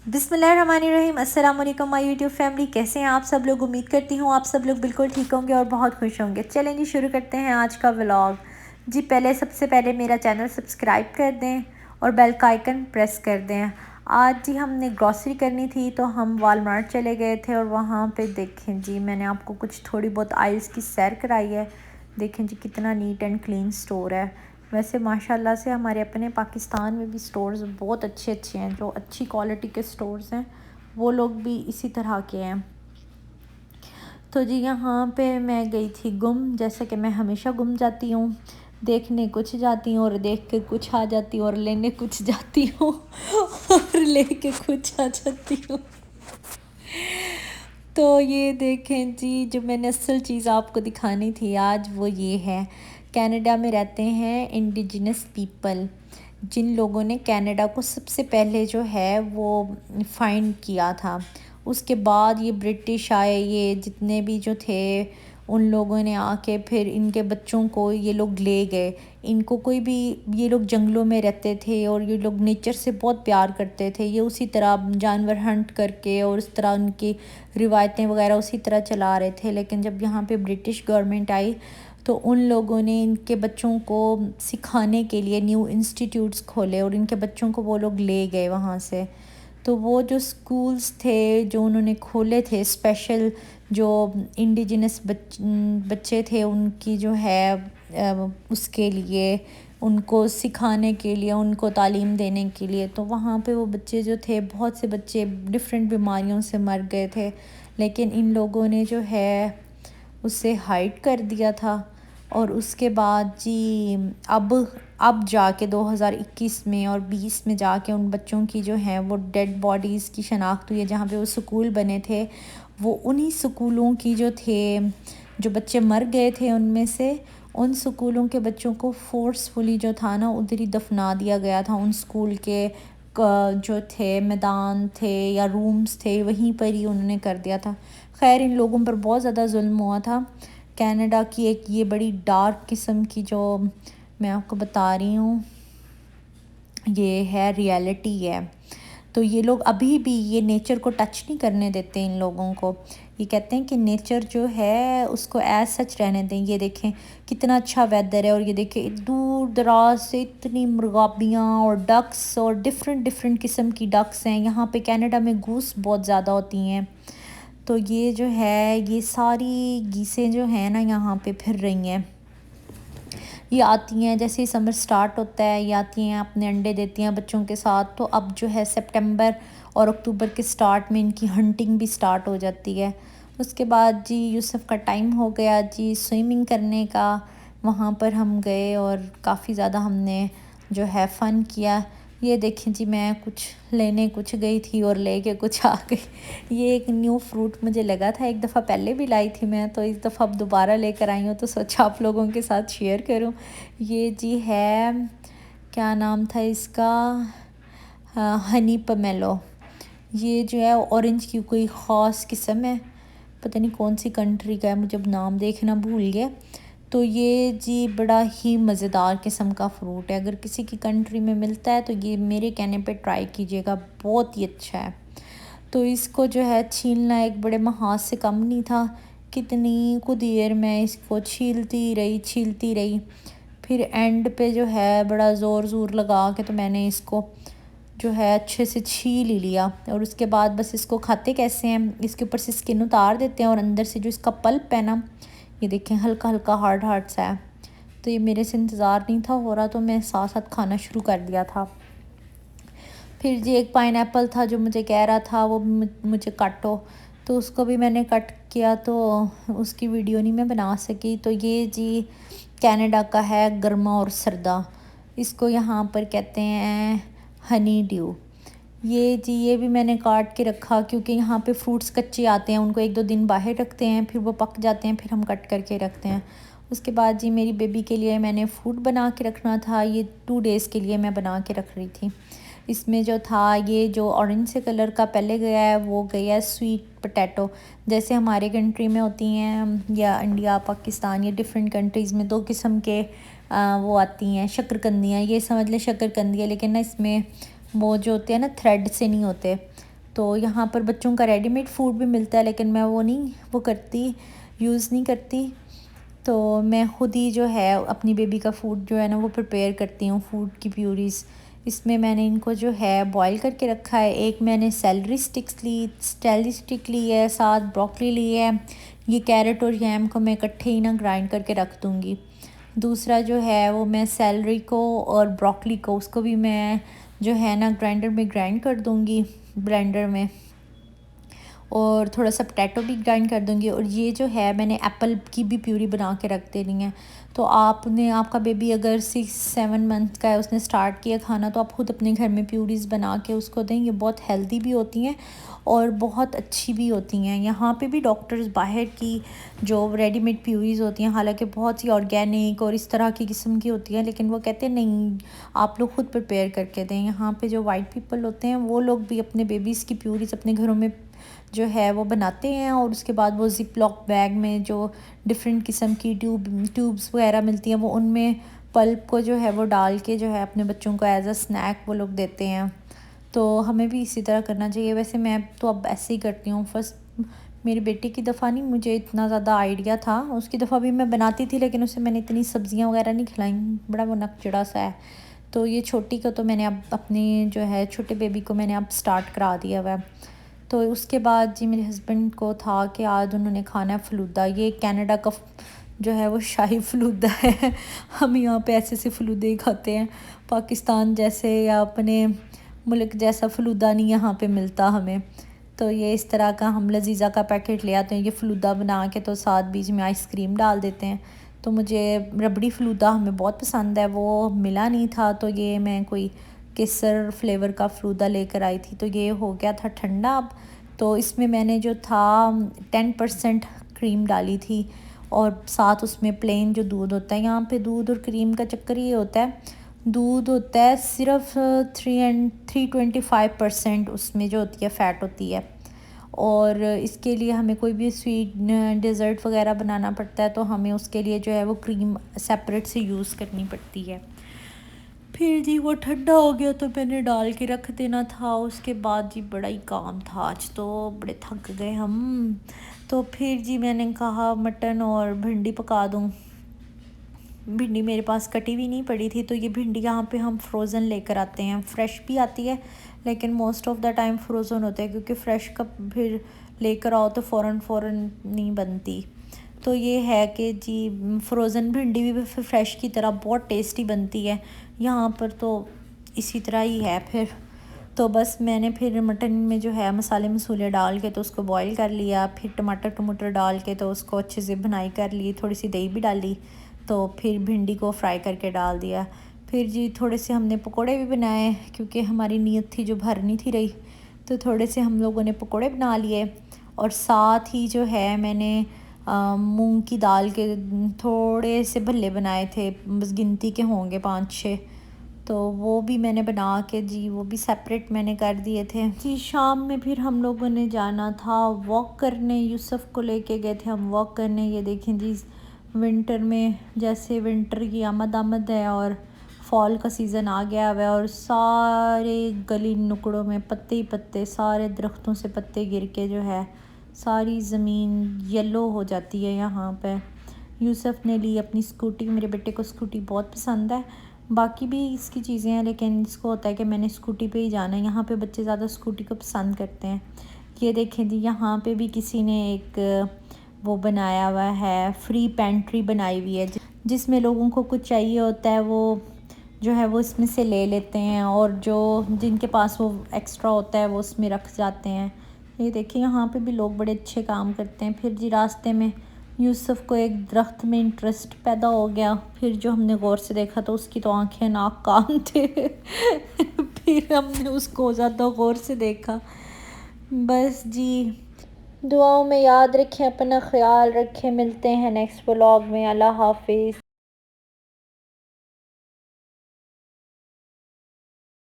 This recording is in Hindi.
बिस्मिल्लाहिर्रहमानिर्रहीम। अस्सलाम वालेकुम माय यूट्यूब फैमिली, कैसे हैं आप सब लोग। उम्मीद करती हूँ आप सब लोग बिल्कुल ठीक होंगे और बहुत खुश होंगे। चलें जी, शुरू करते हैं आज का व्लॉग। जी सबसे पहले मेरा चैनल सब्सक्राइब कर दें और बेल का आइकन प्रेस कर दें। आज जी हमने ग्रॉसरी करनी थी तो हम वालमार्ट चले गए थे और वहाँ पे देखें जी मैंने आपको कुछ थोड़ी बहुत आइल्स की सैर कराई है। देखें जी कितना नीट एंड क्लीन स्टोर है। वैसे माशाल्लाह से हमारे अपने पाकिस्तान में भी स्टोर्स बहुत अच्छे अच्छे हैं, जो अच्छी क्वालिटी के स्टोर्स हैं वो लोग भी इसी तरह के हैं। तो जी यहाँ पे मैं गई थी गुम, जैसे कि मैं हमेशा गुम जाती हूँ। देखने कुछ जाती हूँ और देख के कुछ आ जाती हूँ, और लेने कुछ जाती हूँ और लेके कुछ आ जाती हूँ। तो ये देखें जी, जो मैंने असल चीज़ आपको दिखानी थी आज वो ये है। कनाडा में रहते हैं इंडिजिनस पीपल, जिन लोगों ने कनाडा को सबसे पहले जो है वो फाइंड किया था। उसके बाद ये ब्रिटिश आए, ये जितने भी जो थे उन लोगों ने आके फिर इनके बच्चों को ये लोग ले गए। इनको कोई भी, ये लोग जंगलों में रहते थे और ये लोग नेचर से बहुत प्यार करते थे। ये उसी तरह जानवर हंट करके और उस तरह उनकी रिवायतें वगैरह उसी तरह चला रहे थे। लेकिन जब यहाँ पे ब्रिटिश गवर्नमेंट आई तो उन लोगों ने इनके बच्चों को सिखाने के लिए न्यू इंस्टीट्यूट्स खोले और इनके बच्चों को वो लोग ले गए वहाँ से। तो वो जो स्कूल्स थे जो उन्होंने खोले थे स्पेशल, जो इंडिजिनस बच्चे थे उनकी जो है उसके लिए, उनको सिखाने के लिए, उनको तालीम देने के लिए। तो वहाँ पे वो बच्चे जो थे, बहुत से बच्चे डिफरेंट बीमारियों से मर गए थे, लेकिन इन लोगों ने जो है उसे हाइड कर दिया था। और उसके बाद जी अब जाके 2021 में और 20 में जाके उन बच्चों की जो है वो डेड बॉडीज़ की शनाख्त हुई है। जहाँ पे वो स्कूल बने थे वो उन्हीं स्कूलों की जो थे, जो बच्चे मर गए थे उनमें से उन स्कूलों के बच्चों को फोर्सफुली जो था ना उधर ही दफना दिया गया था। उन स्कूल के जो थे मैदान थे या रूम्स थे वहीं पर ही उन्होंने कर दिया था। खैर इन लोगों पर बहुत ज़्यादा जुल्म हुआ था। कनाडा की एक ये बड़ी डार्क किस्म की जो मैं आपको बता रही हूँ, ये है रियलिटी है। तो ये लोग अभी भी ये नेचर को टच नहीं करने देते इन लोगों को। ये कहते हैं कि नेचर जो है उसको एज सच रहने दें। ये देखें कितना अच्छा वेदर है, और ये देखें दूर दराज से इतनी मुर्गाबियाँ और डक्स और डिफरेंट डिफरेंट किस्म की डक्स हैं। यहाँ पे कनाडा में गूस बहुत ज़्यादा होती हैं। तो ये जो है ये सारी गीसें जो हैं ना यहाँ पे फिर रही हैं। ये आती हैं जैसे ही समर स्टार्ट होता है, ये आती हैं अपने अंडे देती हैं बच्चों के साथ। तो अब जो है सितंबर और अक्टूबर के स्टार्ट में इनकी हंटिंग भी स्टार्ट हो जाती है। उसके बाद जी यूसुफ का टाइम हो गया जी स्विमिंग करने का। वहाँ पर हम गए और काफ़ी ज़्यादा हमने जो है फ़न किया। ये देखें जी, मैं कुछ लेने कुछ गई थी और लेके कुछ आ गई। ये एक न्यू फ्रूट मुझे लगा था, एक दफ़ा पहले भी लाई थी मैं, तो इस दफ़ा अब दोबारा लेकर आई हूँ तो सोचा आप लोगों के साथ शेयर करूँ। ये जी है, क्या नाम था इसका, हनी पमेलो। ये जो है ऑरेंज की कोई ख़ास किस्म है, पता नहीं कौन सी कंट्री का है, मुझे अब नाम देखना भूल गया। तो ये जी बड़ा ही मज़ेदार किस्म का फ्रूट है। अगर किसी की कंट्री में मिलता है तो ये मेरे कहने पे ट्राई कीजिएगा, बहुत ही अच्छा है। तो इसको जो है छीलना एक बड़े महाज से कम नहीं था। कितनी को देर मैं इसको छीलती रही। फिर एंड पे जो है बड़ा ज़ोर ज़ोर लगा के तो मैंने इसको जो है अच्छे से छील ही लिया। और उसके बाद बस इसको खाते कैसे हैं, इसके ऊपर से स्किन उतार देते हैं और अंदर से जो इसका पल्प है ना, ये देखें हल्का हल्का हार्ड हार्ड सा है। तो ये मेरे से इंतज़ार नहीं था हो रहा, तो मैं साथ साथ खाना शुरू कर दिया था। फिर जी एक पाइनएप्पल था जो मुझे कह रहा था वो मुझे काटो, तो उसको भी मैंने कट किया, तो उसकी वीडियो नहीं मैं बना सकी। तो ये जी कनाडा का है गर्मा और सर्दा, इसको यहाँ पर कहते हैं हनी ड्यू। ये जी ये भी मैंने काट के रखा, क्योंकि यहाँ पे फ्रूट्स कच्चे आते हैं, उनको 1-2 दिन बाहर रखते हैं, फिर वो पक जाते हैं, फिर हम कट करके रखते हैं। उसके बाद जी मेरी बेबी के लिए मैंने फूड बना के रखना था, ये 2 डेज़ के लिए मैं बना के रख रही थी। इसमें जो था ये जो ऑरेंज से कलर का पहले गया है वो गया है स्वीट पोटैटो, जैसे हमारे कंट्री में होती हैं या इंडिया पाकिस्तान या डिफरेंट कंट्रीज़ में 2 किस्म के वो आती हैं शक्करकंदियाँ, ये समझ लें शक्करकंदियाँ, लेकिन ना इसमें वो जो होते हैं ना थ्रेड से नहीं होते, तो यहाँ पर बच्चों का रेडीमेड फूड भी मिलता है, लेकिन मैं वो करती, यूज़ नहीं करती। तो मैं ख़ुद ही जो है अपनी बेबी का फ़ूड जो है ना वो प्रिपेयर करती हूँ, फूड की प्यूरीज़। इसमें मैंने इनको जो है बॉईल करके रखा है। एक मैंने सेलरी स्टिक ली है, साथ ब्रोकली ली है। ये कैरेट और यैम को मैं इकट्ठे ही ना ग्राइंड करके रख दूँगी। दूसरा जो है वो मैं सेलरी को और ब्रोकली को, उसको भी मैं जो है ना ग्राइंडर में ग्राइंड कर दूँगी, ब्लेंडर में। और थोड़ा सा पोटैटो भी ग्राइंड कर दूँगी। और ये जो है मैंने एप्पल की भी प्यूरी बना के रख देनी है। तो आपका बेबी अगर 6-7 मंथ का है, उसने स्टार्ट किया खाना, तो आप ख़ुद अपने घर में प्यूरीज़ बना के उसको दें। ये बहुत हेल्दी भी होती हैं और बहुत अच्छी भी होती हैं। यहाँ पे भी डॉक्टर्स बाहर की जो रेडीमेड प्यूरीज़ होती हैं, हालांकि बहुत ही ऑर्गेनिक और इस तरह की किस्म की होती हैं, लेकिन वो कहते हैं नहीं, आप लोग ख़ुद प्रिपेयर करके दें। यहाँ पे जो वाइट पीपल होते हैं वो लोग भी अपने बेबीज़ की प्यूरीज़ अपने घरों में जो है वो बनाते हैं, और उसके बाद वो ज़िप लॉक बैग में जो डिफरेंट किस्म की ट्यूब्स वगैरह मिलती हैं, वो उनमें पल्प को जो है वो डाल के जो है अपने बच्चों को एज अ स्नैक वो लोग देते हैं। तो हमें भी इसी तरह करना चाहिए। वैसे मैं तो अब ऐसे ही करती हूँ। फर्स्ट मेरी बेटी की दफ़ा नहीं मुझे इतना ज़्यादा आइडिया था, उसकी दफ़ा भी मैं बनाती थी, लेकिन उसे मैंने इतनी सब्ज़ियाँ वगैरह नहीं खिलाई, बड़ा वो नकचड़ा सा है। तो ये छोटी को तो मैंने अब अपनी जो है छोटे बेबी को मैंने अब स्टार्ट करा दिया हुआ है। तो उसके बाद जी मेरे हस्बैंड को था कि आज उन्होंने खाना है फ़लूदा। ये कनाडा का जो है वो शाही फ़लूदा है। हम यहाँ पे ऐसे फ़लूदे ही खाते हैं, पाकिस्तान जैसे या अपने मुल्क जैसा फ़लूदा नहीं यहाँ पे मिलता हमें। तो ये इस तरह का हम लजीज़ा का पैकेट ले आते हैं, ये फ़लूदा बना के तो साथ बीच में आइसक्रीम डाल देते हैं। तो मुझे रबड़ी फ़लूदा हमें बहुत पसंद है, वो मिला नहीं था, तो ये मैं कोई केसर फ्लेवर का फ़लूदा लेकर आई थी। तो ये हो गया था ठंडा अब। तो इसमें मैंने जो था 10% क्रीम डाली थी, और साथ उसमें प्लेन जो दूध होता है, यहाँ पे दूध और क्रीम का चक्कर ये होता है, दूध होता है सिर्फ 325%, उसमें जो होती है फ़ैट होती है। और इसके लिए हमें कोई भी स्वीट डेज़र्ट वगैरह बनाना पड़ता है, तो हमें उसके लिए जो है वो क्रीम सेपरेट से यूज़ करनी पड़ती है। फिर जी वो ठंडा हो गया तो मैंने डाल के रख देना था। उसके बाद जी बड़ा ही काम था आज, तो बड़े थक गए हम। तो फिर जी मैंने कहा मटन और भिंडी पका दूं। भिंडी मेरे पास कटी हुई नहीं पड़ी थी, तो ये भिंडी यहाँ पे हम फ्रोज़न लेकर आते हैं। फ्रेश भी आती है, लेकिन most of the time frozen होता है, क्योंकि फ़्रेश का फिर लेकर आओ तो फ़ौरन नहीं बनती। तो ये है कि जी फ्रोज़न भिंडी भी फिर फ्रेश की तरह बहुत टेस्टी बनती है। यहाँ पर तो इसी तरह ही है। फिर तो बस मैंने फिर मटन में जो है मसाले मसूले डाल के तो उसको बॉईल कर लिया। फिर टमाटर डाल के तो उसको अच्छे से भुनाई कर ली, थोड़ी सी दही भी डाली, तो फिर भिंडी को फ्राई करके डाल दिया। फिर जी थोड़े से हमने पकोड़े भी बनाए, क्योंकि हमारी नीयत थी जो भरनी थी रही, तो थोड़े से हम लोगों ने पकोड़े बना लिए। और साथ ही जो है मैंने मूंग की दाल के थोड़े से भल्ले बनाए थे, बस गिनती के होंगे 5-6, तो वो भी मैंने बना के जी वो भी सेपरेट मैंने कर दिए थे। जी शाम में फिर हम लोगों ने जाना था वॉक करने, यूसुफ को लेके गए थे हम वॉक करने। ये देखें जी विंटर में, जैसे विंटर की आमद है और फॉल का सीज़न आ गया हुआ है, और सारे गली नुकड़ों में पत्ते ही पत्ते, सारे दरख्तों से पत्ते गिर के जो है सारी ज़मीन येलो हो जाती है यहाँ पे। यूसुफ ने ली अपनी स्कूटी, मेरे बेटे को स्कूटी बहुत पसंद है, बाकी भी इसकी चीज़ें हैं, लेकिन इसको होता है कि मैंने स्कूटी पे ही जाना है। यहाँ पे बच्चे ज़्यादा स्कूटी को पसंद करते हैं। ये देखें जी यहाँ पे भी किसी ने एक वो बनाया हुआ है, फ्री पेंट्री बनाई हुई है, जिसमें लोगों को कुछ चाहिए होता है वो जो है वो इसमें से ले लेते हैं, और जो जिनके पास वो एक्स्ट्रा होता है वो उसमें रख जाते हैं। ये देखिए यहाँ पे भी लोग बड़े अच्छे काम करते हैं। फिर जी रास्ते में यूसुफ को एक दरख्त में इंटरेस्ट पैदा हो गया, फिर जो हमने गौर से देखा तो उसकी तो आंखें नाक कान थे। फिर हमने उसको ज़्यादा गौर से देखा। बस जी दुआओं में याद रखें, अपना ख्याल रखें, मिलते हैं नेक्स्ट व्लॉग में। अल्लाह हाफिज़।